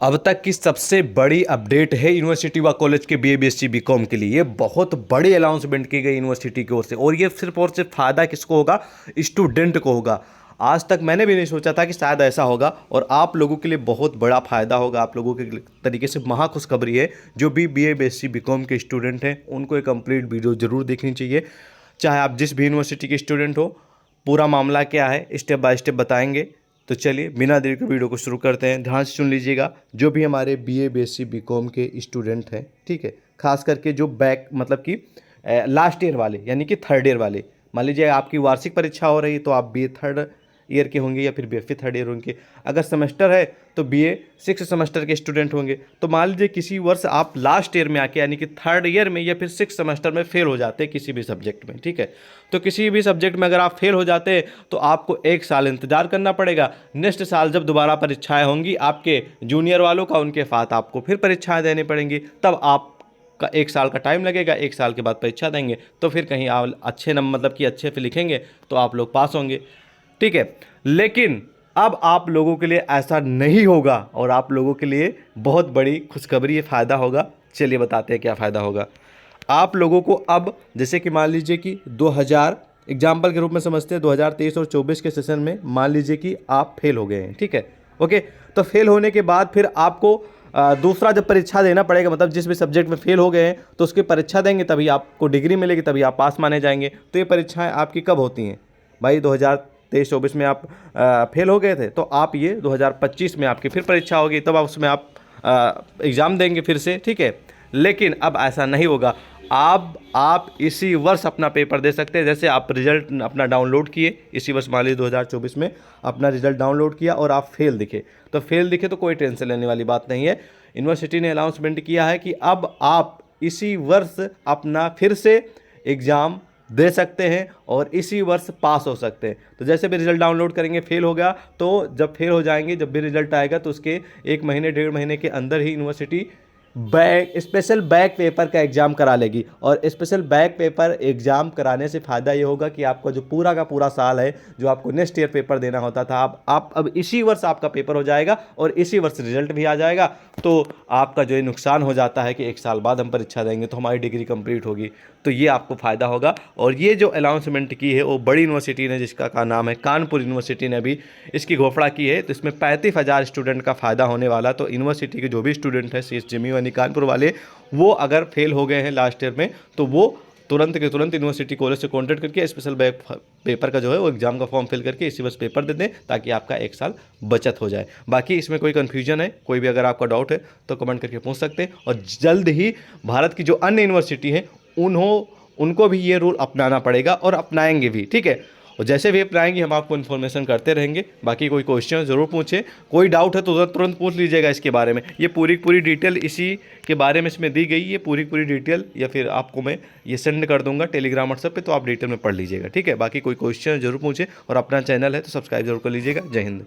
अब तक की सबसे बड़ी अपडेट है यूनिवर्सिटी व कॉलेज के बीए बीएससी बीकॉम के लिए। ये बहुत बड़ी अनाउंसमेंट की गई यूनिवर्सिटी की ओर से, और ये सिर्फ और सिर्फ फायदा किसको होगा? स्टूडेंट को होगा। आज तक मैंने भी नहीं सोचा था कि शायद ऐसा होगा, और आप लोगों के लिए बहुत बड़ा फायदा होगा। आप लोगों के तरीके से महा खुशखबरी है। जो भी बीए बीएससी बीकॉम के स्टूडेंट हैं उनको एक कंप्लीट वीडियो जरूर देखनी चाहिए, चाहे आप जिस भी यूनिवर्सिटी के स्टूडेंट हो। पूरा मामला क्या है स्टेप बाय स्टेप बताएंगे। तो चलिए बिना देरी के वीडियो को शुरू करते हैं। ध्यान से सुन लीजिएगा, जो भी हमारे बीए बीएससी बीकॉम के स्टूडेंट हैं, ठीक है, खास करके जो बैक मतलब कि लास्ट ईयर वाले यानी कि थर्ड ईयर वाले। मान लीजिए आपकी वार्षिक परीक्षा हो रही है तो आप बीए थर्ड ईयर के होंगे या फिर बीएफए थर्ड ईयर होंगे। अगर सेमेस्टर है तो बीए सिक्स सेमेस्टर के स्टूडेंट होंगे। तो मान लीजिए किसी वर्ष आप लास्ट ईयर में आके यानी कि थर्ड ईयर में या फिर सिक्स सेमेस्टर में फेल हो जाते हैं किसी भी सब्जेक्ट में, ठीक है। तो किसी भी सब्जेक्ट में अगर आप फेल हो जाते हैं तो आपको एक साल इंतजार करना पड़ेगा। नेक्स्ट साल जब दोबारा परीक्षाएं होंगी आपके जूनियर वालों का, उनके साथ आपको फिर परीक्षाएं देनी पड़ेंगी। तब आप का एक साल का टाइम लगेगा, एक साल के बाद परीक्षा देंगे तो फिर कहीं आप अच्छे नंबर मतलब कि अच्छे से लिखेंगे तो आप लोग पास होंगे, ठीक है। लेकिन अब आप लोगों के लिए ऐसा नहीं होगा, और आप लोगों के लिए बहुत बड़ी खुशखबरी ये फ़ायदा होगा। चलिए बताते हैं क्या फ़ायदा होगा आप लोगों को। अब जैसे कि मान लीजिए कि 2000 एग्जाम्पल के रूप में समझते हैं, 2023 और 24 के सेशन में मान लीजिए कि आप फेल हो गए हैं, ठीक है, ओके। तो फेल होने के बाद फिर आपको दूसरा जब परीक्षा देना पड़ेगा, मतलब जिस भी सब्जेक्ट में फेल हो गए हैं तो उसकी परीक्षा देंगे, तभी आपको डिग्री मिलेगी, तभी आप पास माने जाएंगे। तो ये परीक्षाएं आपकी कब होती हैं भाई? 2023-24 में आप फेल हो गए थे तो आप ये 2025 में आपकी फिर परीक्षा होगी, तब आप उसमें आप एग्ज़ाम देंगे फिर से, ठीक है। लेकिन अब ऐसा नहीं होगा। आप इसी वर्ष अपना पेपर दे सकते हैं। जैसे आप रिजल्ट अपना डाउनलोड किए इसी वर्ष, मान लीजिए 2024 में अपना रिजल्ट डाउनलोड किया और आप फेल दिखे, तो फेल दिखे तो कोई टेंशन लेने वाली बात नहीं है। यूनिवर्सिटी ने अनाउंसमेंट किया है कि अब आप इसी वर्ष अपना फिर से एग्ज़ाम दे सकते हैं और इसी वर्ष पास हो सकते हैं। तो जैसे भी रिजल्ट डाउनलोड करेंगे, फेल हो गया तो जब फेल हो जाएंगे, जब भी रिजल्ट आएगा तो उसके एक महीने डेढ़ महीने के अंदर ही यूनिवर्सिटी स्पेशल बैक पेपर का एग्ज़ाम करा लेगी। और स्पेशल बैक पेपर एग्ज़ाम कराने से फ़ायदा ये होगा कि आपका जो पूरा का पूरा साल है, जो आपको नेक्स्ट ईयर पेपर देना होता था, आप अब इसी वर्ष आपका पेपर हो जाएगा और इसी वर्ष रिजल्ट भी आ जाएगा। तो आपका जो ये नुकसान हो जाता है कि एक साल बाद हम परीक्षा देंगे तो हमारी डिग्री कंप्लीट होगी, तो ये आपको फ़ायदा होगा। और ये जो अनाउंसमेंट की है वो बड़ी यूनिवर्सिटी ने, जिसका का नाम है कानपुर यूनिवर्सिटी ने अभी इसकी घोषणा की है। तो इसमें 35,000 स्टूडेंट का फ़ायदा होने वाला। तो यूनिवर्सिटी के जो भी स्टूडेंट हैं CSJMU यानी कानपुर वाले, वो अगर फेल हो गए हैं लास्ट ईयर में तो वो तुरंत के तुरंत यूनिवर्सिटी कॉलेज से कॉन्टैक्ट करके स्पेशल बैक पेपर का जो है वो एग्ज़ाम का फॉर्म फिल करके इसी बस पेपर दे दें, ताकि आपका एक साल बचत हो जाए। बाकी इसमें कोई कन्फ्यूजन है, कोई भी अगर आपका डाउट है तो कमेंट करके पूछ सकते हैं। और जल्द ही भारत की जो अन्य यूनिवर्सिटी हैं उनको भी ये रूल अपनाना पड़ेगा और अपनाएंगे भी, ठीक है। और जैसे भी अपनाएंगे हम आपको इन्फॉर्मेशन करते रहेंगे। बाकी कोई क्वेश्चन ज़रूर पूछें, कोई डाउट है तो तुरंत पूछ लीजिएगा इसके बारे में। ये पूरी डिटेल इसी के बारे में इसमें दी गई है, पूरी डिटेल, या फिर आपको मैं ये सेंड कर दूंगा टेलीग्राम व्हाट्सएप पे, तो आप डिटेल में पढ़ लीजिएगा, ठीक है। बाकी कोई क्वेश्चन ज़रूर पूछें, और अपना चैनल है तो सब्सक्राइब जरूर कर लीजिएगा। जय हिंद।